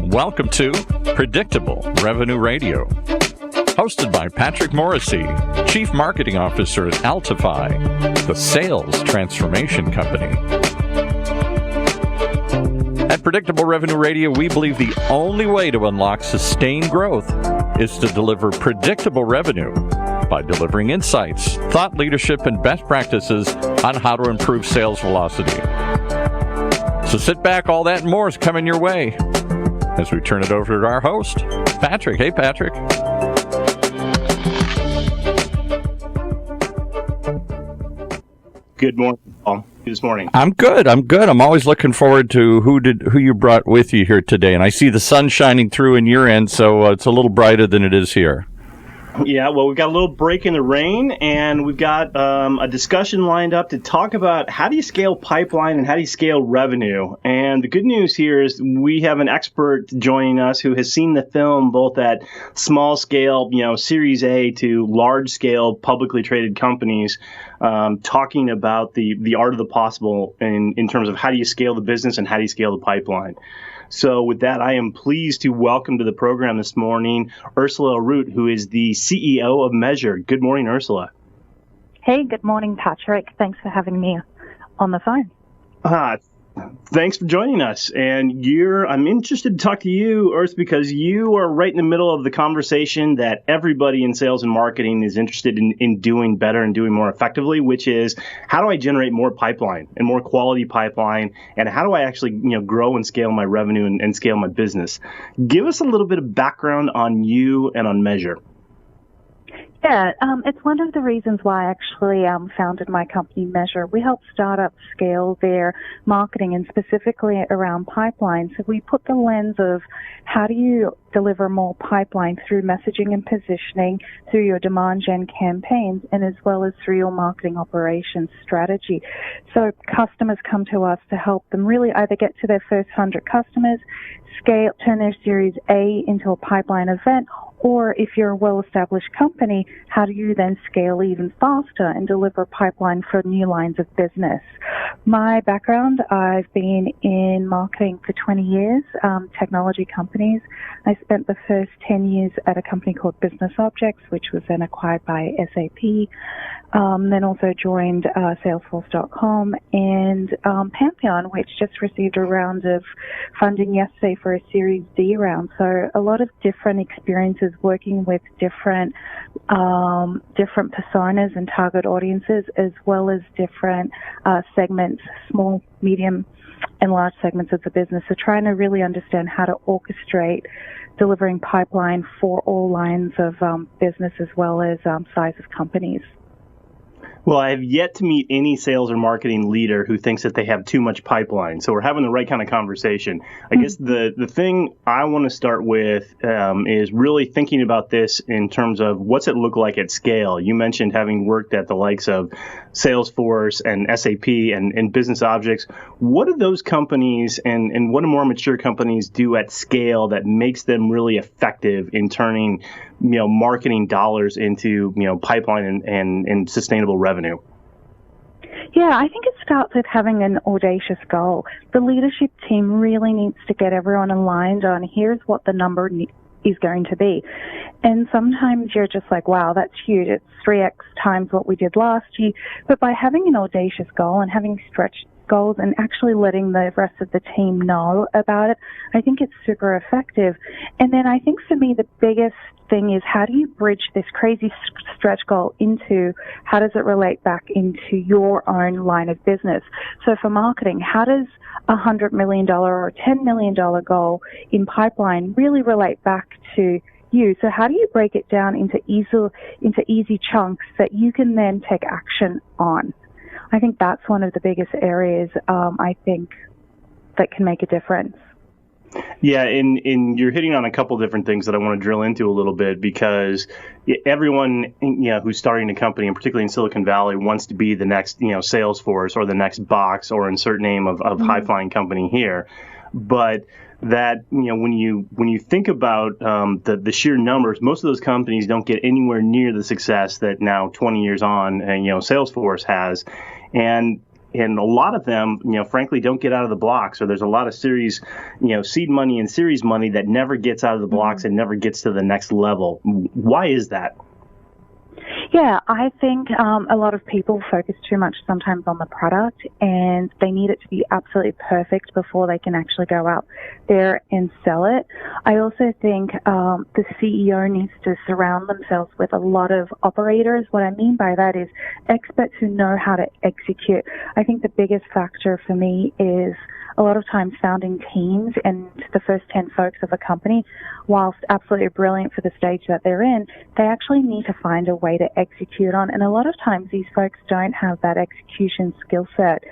Welcome to Predictable Revenue Radio, hosted by Patrick Morrissey, Chief Marketing Officer at Altify, the sales transformation company. At Predictable Revenue Radio, we believe the only way to unlock sustained growth is to deliver predictable revenue by delivering insights, thought leadership, and best practices on how to improve sales velocity. So sit back, all that and more is coming your way as we turn it over to our host, Patrick. Hey, Patrick. Good morning, Paul. This morning. I'm good. I'm always looking forward to who you brought with you here today. And I see the sun shining through in your end, so it's a little brighter than it is here. Yeah, well, we've got a little break in the rain, and we've got a discussion lined up to talk about how do you scale pipeline and how do you scale revenue. And the good news here is we have an expert joining us who has seen the film both at small scale, Series A to large scale publicly traded companies, talking about the art of the possible in terms of how do you scale the business and how do you scale the pipeline. So with that, I am pleased to welcome to the program this morning Ursula Ayrout, who is the CEO of Measure. Good morning, Ursula. Hey, good morning, Patrick. Thanks for having me on the phone. Thanks for joining us. And I'm interested to talk to you, Urs, because you are right in the middle of the conversation that everybody in sales and marketing is interested in doing better and doing more effectively, which is how do I generate more pipeline and more quality pipeline, and how do I actually grow and scale my revenue and scale my business? Give us a little bit of background on you and on Measure. Yeah, it's one of the reasons why I actually founded my company, Measure. We help startups scale their marketing and specifically around pipeline. So we put the lens of how do you deliver more pipeline through messaging and positioning, through your demand gen campaigns, and as well as through your marketing operations strategy. So customers come to us to help them really either get to their first 100 customers, scale, turn their Series A into a pipeline event, or if you're a well-established company, how do you then scale even faster and deliver a pipeline for new lines of business? My background, I've been in marketing for 20 years, technology companies. I spent the first 10 years at a company called Business Objects, which was then acquired by SAP. Then also joined Salesforce.com and Pantheon, which just received a round of funding yesterday for a Series D round. So a lot of different experiences working with different personas and target audiences, as well as different segments, small, medium, and large segments of the business. So trying to really understand how to orchestrate delivering pipeline for all lines of business as well as size of companies. Well, I have yet to meet any sales or marketing leader who thinks that they have too much pipeline. So we're having the right kind of conversation. I guess the thing I want to start with is really thinking about this in terms of what's it look like at scale. You mentioned having worked at the likes of Salesforce and SAP and Business Objects. What do those companies and what do more mature companies do at scale that makes them really effective in turning marketing dollars into pipeline and sustainable revenue? Yeah, I think it starts with having an audacious goal. The leadership team really needs to get everyone aligned on here's what the number is going to be. And sometimes you're just like, wow, that's huge. It's 3x times what we did last year. But by having an audacious goal and having stretched goals and actually letting the rest of the team know about it, I think it's super effective. And then I think for me, the biggest thing is how do you bridge this crazy stretch goal into how does it relate back into your own line of business? So for marketing, how does a $100 million or $10 million goal in pipeline really relate back to you? So how do you break it down into easy chunks that you can then take action on? I think that's one of the biggest areas I think that can make a difference. Yeah, and you're hitting on a couple different things that I want to drill into a little bit, because everyone who's starting a company, and particularly in Silicon Valley, wants to be the next Salesforce or the next Box or insert name of high-flying company here. But that when you think about the sheer numbers, most of those companies don't get anywhere near the success that now 20 years on Salesforce has. And And a lot of them, frankly, don't get out of the blocks. Or there's a lot of series, seed money and series money that never gets out of the blocks and never gets to the next level. Why is that? Yeah, I think a lot of people focus too much sometimes on the product, and they need it to be absolutely perfect before they can actually go out there and sell it. I also think the CEO needs to surround themselves with a lot of operators. What I mean by that is experts who know how to execute. I think the biggest factor for me is a lot of times founding teams and the first 10 folks of a company, whilst absolutely brilliant for the stage that they're in, they actually need to find a way to execute on. And a lot of times these folks don't have that execution skill set.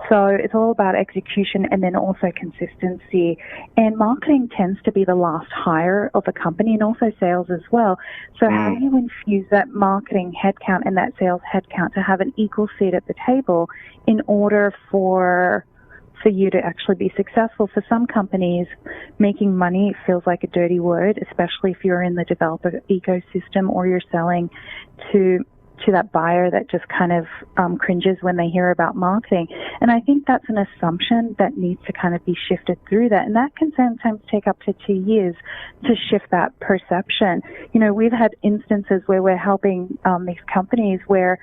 So it's all about execution and then also consistency. And marketing tends to be the last hire of a company, and also sales as well. So how do you infuse that marketing headcount and that sales headcount to have an equal seat at the table in order for you to actually be successful? For some companies, making money feels like a dirty word, especially if you're in the developer ecosystem or you're selling to that buyer that just kind of cringes when they hear about marketing. And I think that's an assumption that needs to kind of be shifted through that. And that can sometimes take up to 2 years to shift that perception. We've had instances where we're helping these companies where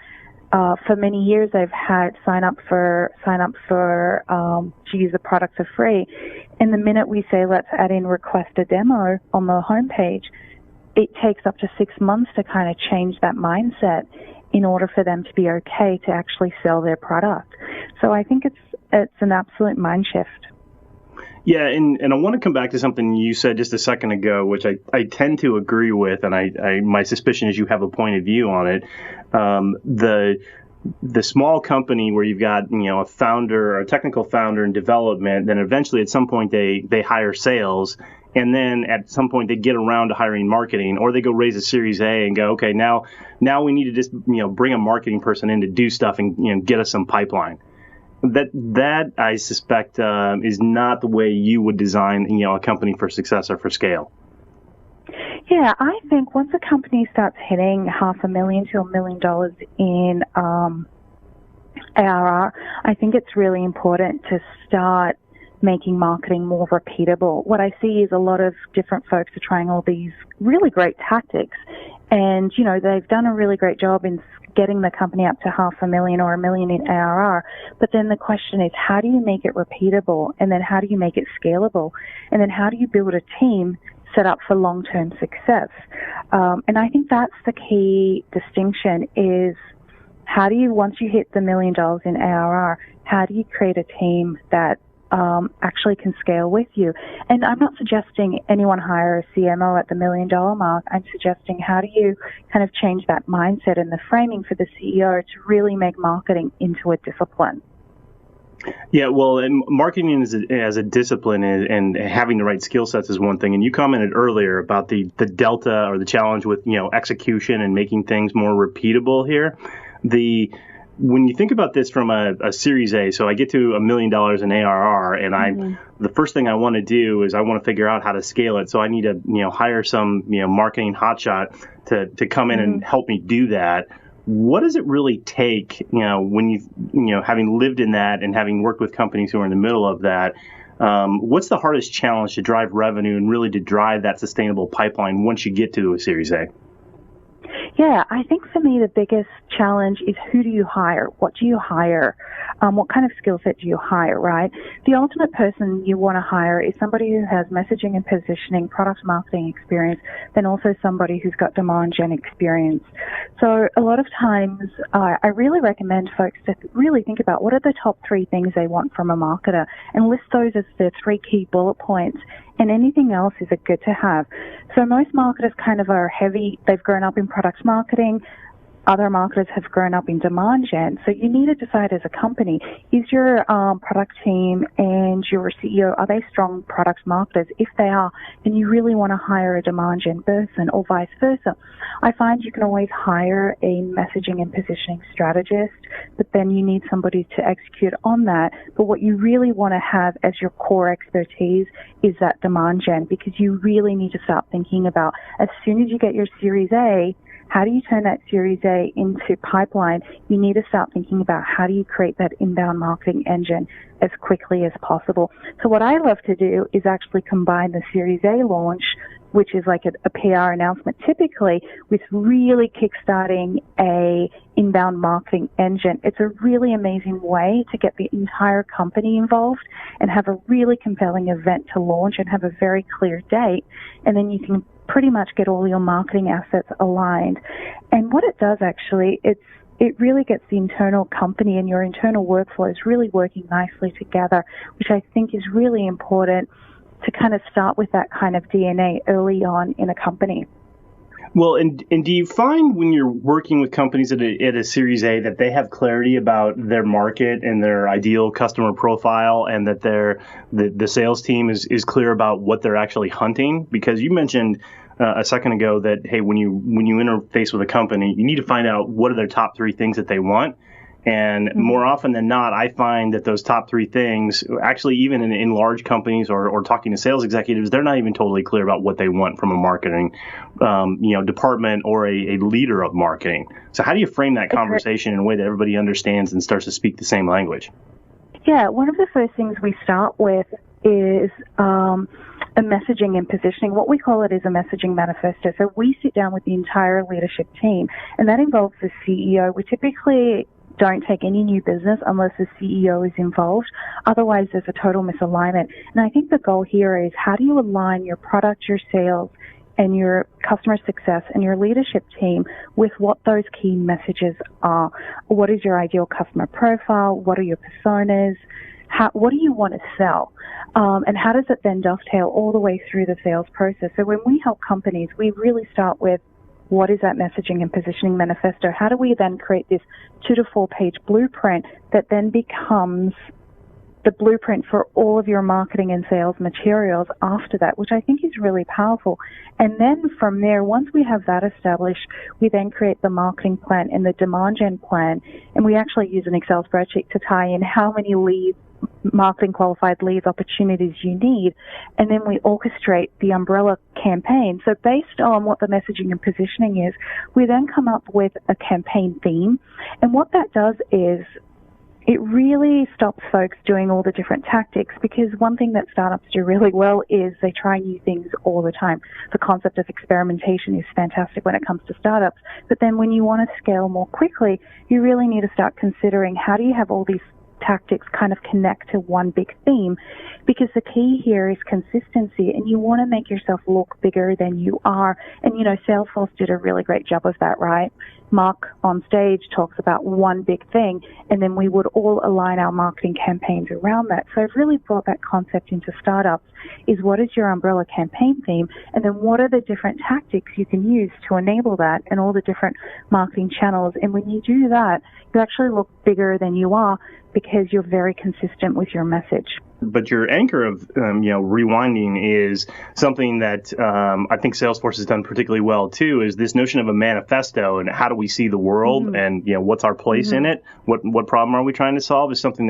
for many years, they've had sign up for to use the product for free. And the minute we say, let's add in request a demo on the homepage, it takes up to 6 months to kind of change that mindset in order for them to be okay to actually sell their product. So I think it's an absolute mind shift. Yeah, and I want to come back to something you said just a second ago, which I tend to agree with, and I my suspicion is you have a point of view on it. The small company where you've got a founder, or a technical founder in development, then eventually at some point they hire sales, and then at some point they get around to hiring marketing, or they go raise a Series A and go, okay, now we need to just bring a marketing person in to do stuff and get us some pipeline. That I suspect is not the way you would design a company for success or for scale. Yeah, I think once a company starts hitting $500,000 to $1 million in ARR, I think it's really important to start making marketing more repeatable. What I see is a lot of different folks are trying all these really great tactics, and they've done a really great job in getting the company up to $500,000 or $1 million in ARR. But then the question is, how do you make it repeatable? And then how do you make it scalable? And then how do you build a team set up for long-term success? And I think that's the key distinction is how do you, once you hit the $1 million in ARR, how do you create a team that actually can scale with you? And I'm not suggesting anyone hire a CMO at the $1 million mark. I'm suggesting how do you kind of change that mindset and the framing for the CEO to really make marketing into a discipline. Yeah, well, and marketing as a discipline and having the right skill sets is one thing. And you commented earlier about the delta or the challenge with execution and making things more repeatable here. When you think about this from a Series A, so I get to $1 million in ARR, and the first thing I want to do is I want to figure out how to scale it. So I need to hire some marketing hotshot to come in and help me do that. What does it really take, when you having lived in that and having worked with companies who are in the middle of that? What's the hardest challenge to drive revenue and really to drive that sustainable pipeline once you get to a Series A? Yeah, I think for me the biggest challenge is who do you hire? What do you hire? What kind of skill set do you hire, right? The ultimate person you want to hire is somebody who has messaging and positioning, product marketing experience, then also somebody who's got demand gen experience. So a lot of times I really recommend folks to really think about what are the top 3 things they want from a marketer and list those as their 3 key bullet points. And anything else is a good to have. So most marketers kind of are heavy. They've grown up in product marketing. Other marketers have grown up in demand gen. So you need to decide as a company, is your product team and your CEO, are they strong product marketers? If they are, then you really want to hire a demand gen person or vice versa. I find you can always hire a messaging and positioning strategist, but then you need somebody to execute on that. But what you really want to have as your core expertise is that demand gen, because you really need to start thinking about as soon as you get your Series A, how do you turn that Series A into pipeline? You need to start thinking about how do you create that inbound marketing engine as quickly as possible. So what I love to do is actually combine the Series A launch, which is like a PR announcement typically, with really kickstarting a inbound marketing engine. It's a really amazing way to get the entire company involved and have a really compelling event to launch and have a very clear date. And then you can pretty much get all your marketing assets aligned. And what it does actually, it really gets the internal company and your internal workflows really working nicely together, which I think is really important to kind of start with that kind of DNA early on in a company. Well, and do you find when you're working with companies at a Series A that they have clarity about their market and their ideal customer profile, and that the sales team is clear about what they're actually hunting? Because you mentioned a second ago that, hey, when you interface with a company, you need to find out what are their top three things that they want. And more often than not, I find that those top three things, actually even in large companies or talking to sales executives, they're not even totally clear about what they want from a marketing department or a leader of marketing. So how do you frame that conversation in a way that everybody understands and starts to speak the same language? Yeah, one of the first things we start with is a messaging and positioning. What we call it is a messaging manifesto. So we sit down with the entire leadership team, and that involves the CEO. We typically don't take any new business unless the CEO is involved. Otherwise, there's a total misalignment. And I think the goal here is how do you align your product, your sales, and your customer success and your leadership team with what those key messages are. What is your ideal customer profile? What are your personas? What do you want to sell? And how does it then dovetail all the way through the sales process? So when we help companies, we really start with what is that messaging and positioning manifesto? How do we then create this 2 to 4 page blueprint that then becomes the blueprint for all of your marketing and sales materials after that, which I think is really powerful. And then from there, once we have that established, we then create the marketing plan and the demand gen plan. And we actually use an Excel spreadsheet to tie in how many leads, marketing qualified leads, opportunities you need, and then we orchestrate the umbrella campaign. So based on what the messaging and positioning is, we then come up with a campaign theme. And what that does is it really stops folks doing all the different tactics, because one thing that startups do really well is they try new things all the time. The concept of experimentation is fantastic when it comes to startups, but then when you want to scale more quickly, you really need to start considering how do you have all these tactics kind of connect to one big theme, because the key here is consistency, and you want to make yourself look bigger than you are. And, Salesforce did a really great job of that, right? Mark on stage talks about one big thing, and then we would all align our marketing campaigns around that. So I've really brought that concept into startups, is what is your umbrella campaign theme, and then what are the different tactics you can use to enable that and all the different marketing channels. And when you do that, you actually look bigger than you are, because you're very consistent with your message. But your anchor of rewinding is something that I think Salesforce has done particularly well too, is this notion of a manifesto and how do we see the world, and what's our place in it, what problem are we trying to solve, is something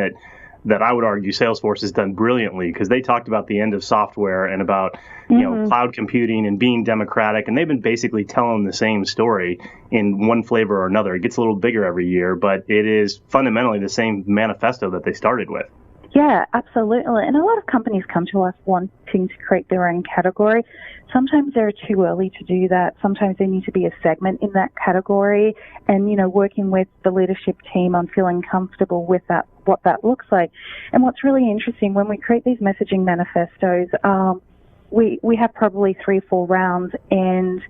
that I would argue Salesforce has done brilliantly, because they talked about the end of software and about cloud computing and being democratic, and they've been basically telling the same story in one flavor or another. It gets a little bigger every year, but it is fundamentally the same manifesto that they started with. Yeah, absolutely. And a lot of companies come to us wanting to create their own category. Sometimes they're too early to do that. Sometimes they need to be a segment in that category. And, working with the leadership team on feeling comfortable with that, what that looks like. And what's really interesting, when we create these messaging manifestos, we have probably 3-4 rounds, and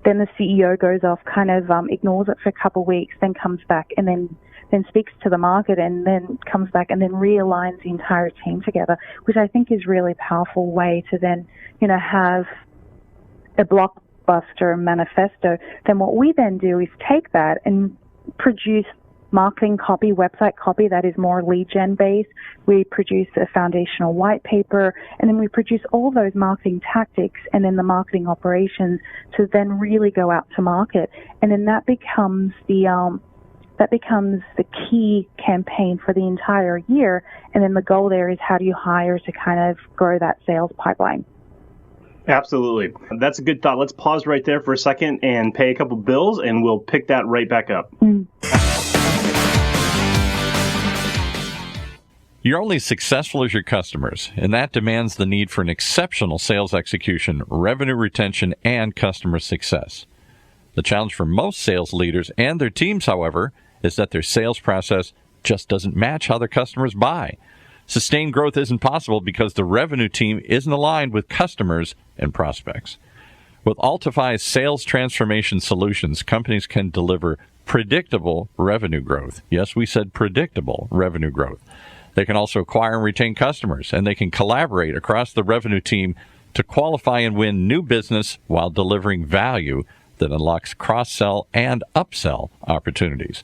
then the CEO goes off, kind of ignores it for a couple of weeks, then comes back and then speaks to the market, and then comes back and then realigns the entire team together, which I think is really powerful way to then, have a blockbuster manifesto. Then what we then do is take that and produce marketing copy, website copy that is more lead gen based. We produce a foundational white paper, and then we produce all those marketing tactics and then the marketing operations to then really go out to market. And then that becomes the key campaign for the entire year. And then the goal there is how do you hire to kind of grow that sales pipeline. Absolutely. That's a good thought. Let's pause right there for a second and pay a couple bills, and we'll pick that right back up. You're only as successful as your customers, and that demands the need for an exceptional sales execution, revenue retention, and customer success. The challenge for most sales leaders and their teams, however, is that their sales process just doesn't match how their customers buy. Sustained growth isn't possible because the revenue team isn't aligned with customers and prospects. With Altify's sales transformation solutions, companies can deliver predictable revenue growth. Yes, we said predictable revenue growth. They can also acquire and retain customers, and they can collaborate across the revenue team to qualify and win new business while delivering value that unlocks cross-sell and upsell opportunities.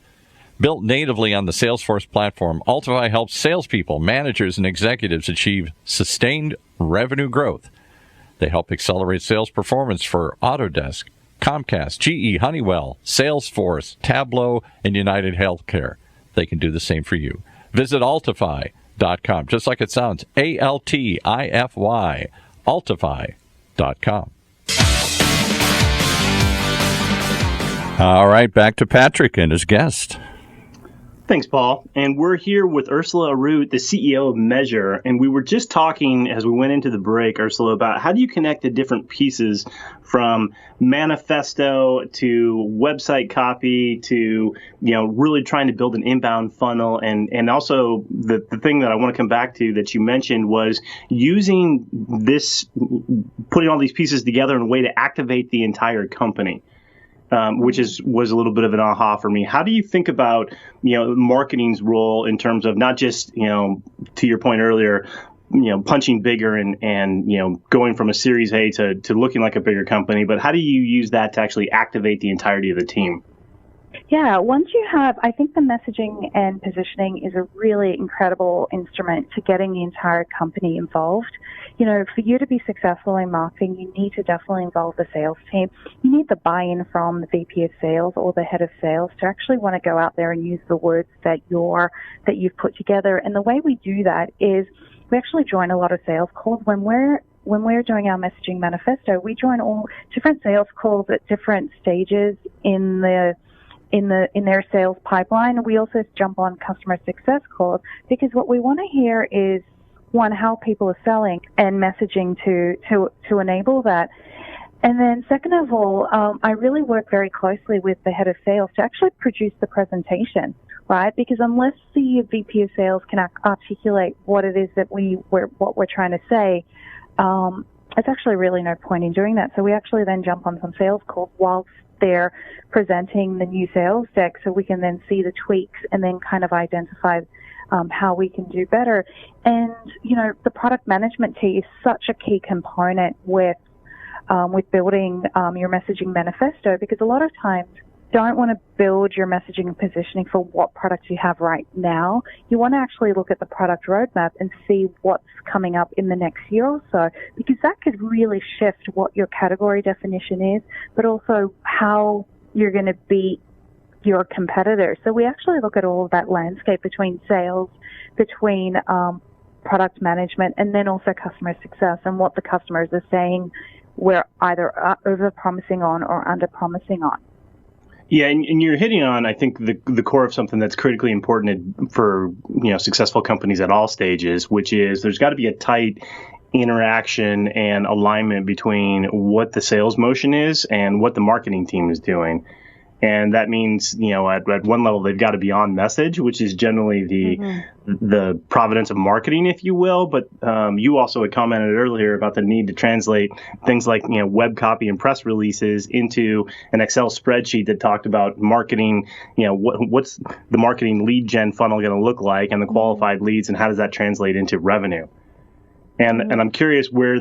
Built natively on the Salesforce platform, Altify helps salespeople, managers, and executives achieve sustained revenue growth. They help accelerate sales performance for Autodesk, Comcast, GE, Honeywell, Salesforce, Tableau, and United Healthcare. They can do the same for you. Visit Altify.com, just like it sounds, Altify, Altify.com. All right, back to Patrick and his guest. Thanks, Paul. And we're here with Ursula Ayrout, the CEO of Measure. And we were just talking as we went into the break, Ursula, about how do you connect the different pieces from manifesto to website copy to, really trying to build an inbound funnel. And also the thing that I want to come back to that you mentioned was using this, putting all these pieces together in a way to activate the entire company. Which was a little bit of an aha for me. How do you think about, marketing's role in terms of not just, to your point earlier, punching bigger and going from a Series A to looking like a bigger company, but how do you use that to actually activate the entirety of the team? Yeah, once you have, I think the messaging and positioning is a really incredible instrument to getting the entire company involved. For you to be successful in marketing, you need to definitely involve the sales team. You need the buy-in from the VP of sales or the head of sales to actually want to go out there and use the words that you've put together. And the way we do that is we actually join a lot of sales calls when we're doing our messaging manifesto. We join all different sales calls at different stages in their sales pipeline. We also jump on customer success calls because what we want to hear is, one, how people are selling and messaging to enable that. And then second of all, I really work very closely with the head of sales to actually produce the presentation, right? Because unless the VP of sales can articulate what it is that what we're trying to say, it's actually really no point in doing that. So we actually then jump on some sales calls whilst they're presenting the new sales deck so we can then see the tweaks and then kind of identify how we can do better. And, the product management team is such a key component with building your messaging manifesto, because a lot of times you don't want to build your messaging and positioning for what product you have right now. You want to actually look at the product roadmap and see what's coming up in the next year or so, because that could really shift what your category definition is, but also how you're going to beat your competitors. So we actually look at all of that landscape between sales, between product management, and then also customer success and what the customers are saying we're either over-promising on or under-promising on. Yeah, and you're hitting on, I think, the core of something that's critically important for successful companies at all stages, which is there's got to be a tight interaction and alignment between what the sales motion is and what the marketing team is doing. And that means, at one level, they've got to be on message, which is generally the providence of marketing, if you will. But you also had commented earlier about the need to translate things like, web copy and press releases into an Excel spreadsheet that talked about marketing, what's the marketing lead gen funnel going to look like and the qualified leads, and how does that translate into revenue? And I'm curious where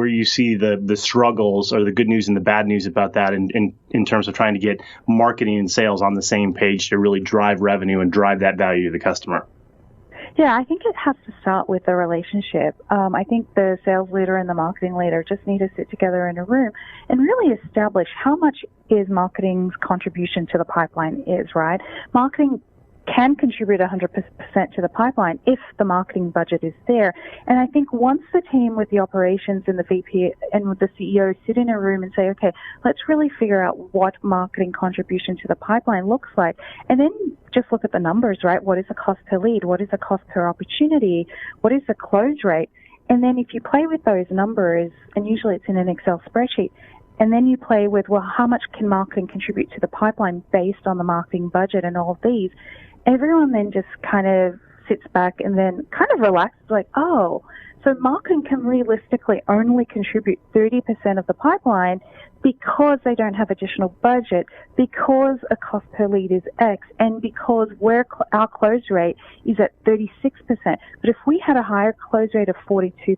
you see the struggles or the good news and the bad news about that in terms of trying to get marketing and sales on the same page to really drive revenue and drive that value to the customer. Yeah, I think it has to start with the relationship. I think the sales leader and the marketing leader just need to sit together in a room and really establish how much is marketing's contribution to the pipeline is, right? Marketing can contribute 100% to the pipeline if the marketing budget is there. And I think once the team with the operations and the VP and with the CEO sit in a room and say, okay, let's really figure out what marketing contribution to the pipeline looks like, and then just look at the numbers, right? What is the cost per lead? What is the cost per opportunity? What is the close rate? And then if you play with those numbers, and usually it's in an Excel spreadsheet, and then you play with, well, how much can marketing contribute to the pipeline based on the marketing budget and all of these, everyone then just kind of sits back and then kind of relaxes, like, oh, so marketing can realistically only contribute 30% of the pipeline because they don't have additional budget, because a cost per lead is X, and because our close rate is at 36%. But if we had a higher close rate of 42%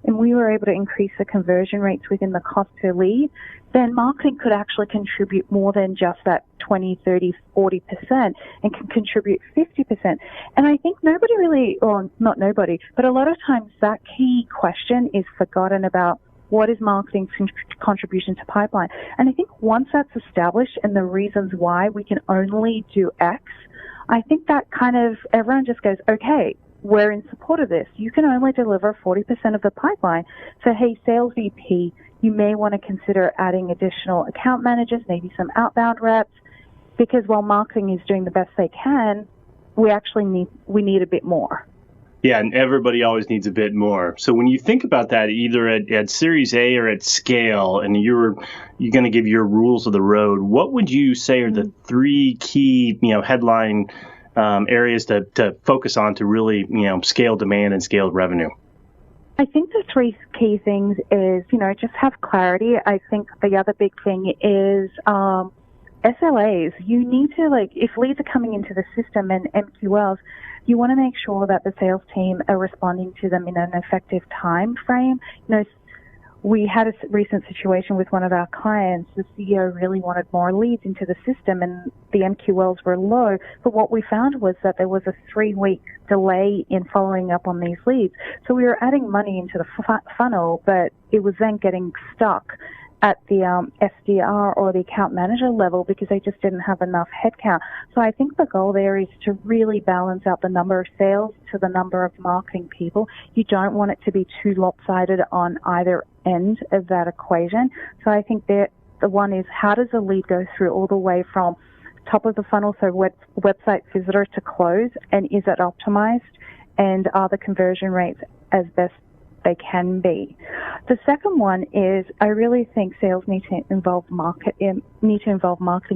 and we were able to increase the conversion rates within the cost per lead, then marketing could actually contribute more than just that 20, 30, 40% and can contribute 50%. And I think nobody really, or not nobody, but a lot of times that key question is forgotten about. What is marketing's contribution to pipeline? And I think once that's established and the reasons why we can only do X, I think that kind of everyone just goes, okay, we're in support of this. You can only deliver 40% of the pipeline. So, hey, sales VP, you may want to consider adding additional account managers, maybe some outbound reps, because while marketing is doing the best they can, we need a bit more. Yeah, and everybody always needs a bit more. So when you think about that, either at Series A or at scale, and you're going to give your rules of the road, what would you say are the three key, headline areas to focus on to really, scale demand and scale revenue? I think the three key things is, just have clarity. I think the other big thing is SLAs. You need to, if leads are coming into the system and MQLs, you want to make sure that the sales team are responding to them in an effective time frame. We had a recent situation with one of our clients. The CEO really wanted more leads into the system and the MQLs were low. But what we found was that there was a 3-week delay in following up on these leads. So we were adding money into the funnel, but it was then getting stuck at the SDR or the account manager level because they just didn't have enough headcount. So I think the goal there is to really balance out the number of sales to the number of marketing people. You don't want it to be too lopsided on either end of that equation. So I think that the one is, how does a lead go through all the way from top of the funnel, so website visitor, to close, and is it optimized, and are the conversion rates as best they can be? The second one is, I really think sales need to involve marketing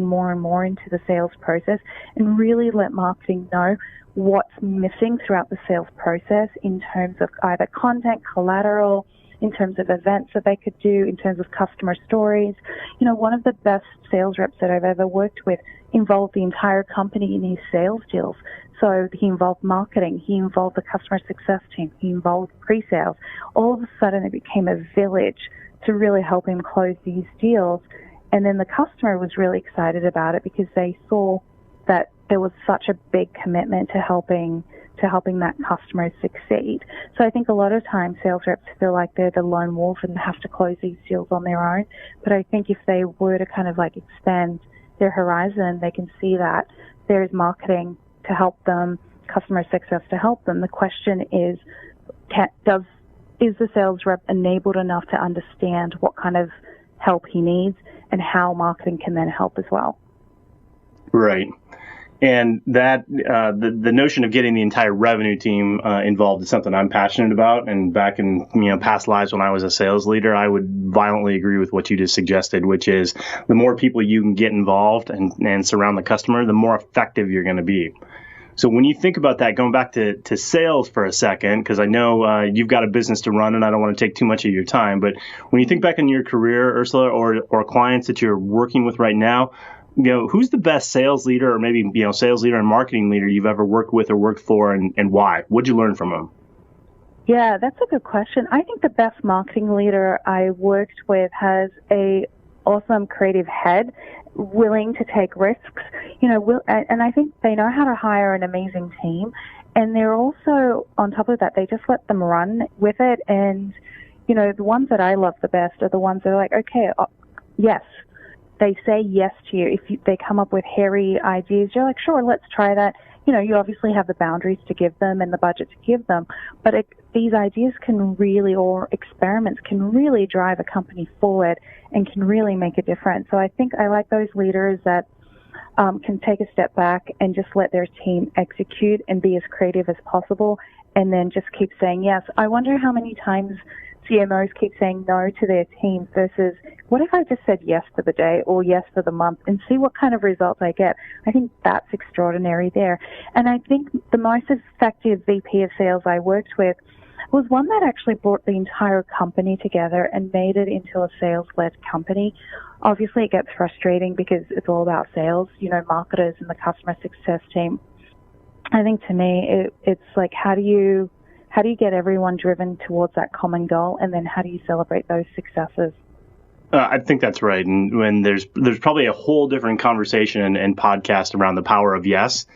more and more into the sales process, and really let marketing know what's missing throughout the sales process in terms of either content, collateral, in terms of events that they could do, in terms of customer stories. One of the best sales reps that I've ever worked with involved the entire company in his sales deals. So he involved marketing, he involved the customer success team, he involved pre-sales. All of a sudden it became a village to really help him close these deals. And then the customer was really excited about it because they saw that there was such a big commitment to helping that customer succeed. So I think a lot of times sales reps feel like they're the lone wolf and have to close these deals on their own. But I think if they were to kind of expand their horizon, they can see that there's marketing to help them, customer success to help them. The question is, is the sales rep enabled enough to understand what kind of help he needs and how marketing can then help as well? Right. And that the notion of getting the entire revenue team involved is something I'm passionate about. And back in past lives when I was a sales leader, I would violently agree with what you just suggested, which is the more people you can get involved and surround the customer, the more effective you're going to be. So when you think about that, going back to sales for a second, because I know you've got a business to run and I don't want to take too much of your time, but when you think back in your career, Ursula, or clients that you're working with right now, who's the best sales leader, or maybe sales leader and marketing leader you've ever worked with or worked for, and why? What'd you learn from them? Yeah, that's a good question. I think the best marketing leader I worked with has a awesome creative head, willing to take risks, and I think they know how to hire an amazing team. And they're also, on top of that, they just let them run with it. And, the ones that I love the best are the ones that are like, okay, yes. They say yes to you. If they come up with hairy ideas, you're like, sure, let's try that. you obviously have the boundaries to give them and the budget to give them, but these ideas can really, or experiments can really drive a company forward and can really make a difference. So I think I like those leaders that can take a step back and just let their team execute and be as creative as possible, and then just keep saying yes. I wonder how many times CMOs keep saying no to their teams versus, what if I just said yes for the day or yes for the month and see what kind of results I get? I think that's extraordinary there. And I think the most effective VP of sales I worked with was one that actually brought the entire company together and made it into a sales-led company. Obviously, it gets frustrating because it's all about sales, marketers and the customer success team. I think to me, it's like, how do you get everyone driven towards that common goal, and then how do you celebrate those successes? I think that's right. And when there's probably a whole different conversation and podcast around the power of yes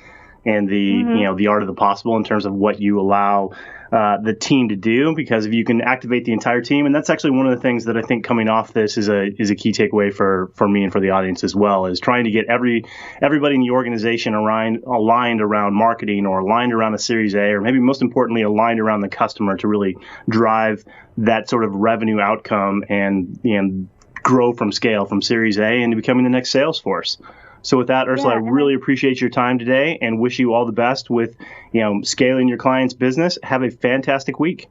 and the art of the possible in terms of what you allow the team to do, because if you can activate the entire team, and that's actually one of the things that I think coming off this is a key takeaway for me and for the audience as well, is trying to get everybody in the organization aligned around marketing, or aligned around a Series A, or maybe most importantly aligned around the customer to really drive that sort of revenue outcome and grow from scale from Series A into becoming the next Salesforce. So with that, Ursula, I really appreciate your time today and wish you all the best with, scaling your client's business. Have a fantastic week.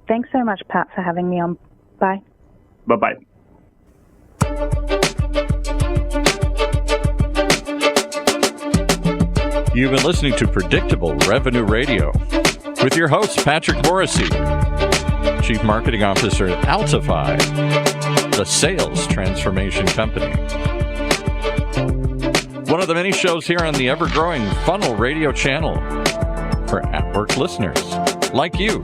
Thanks so much, Pat, for having me on. Bye. Bye-bye. You've been listening to Predictable Revenue Radio with your host, Patrick Morrissey, Chief Marketing Officer at Altify, the sales transformation company. One of the many shows here on the ever-growing Funnel Radio channel for at-work listeners like you.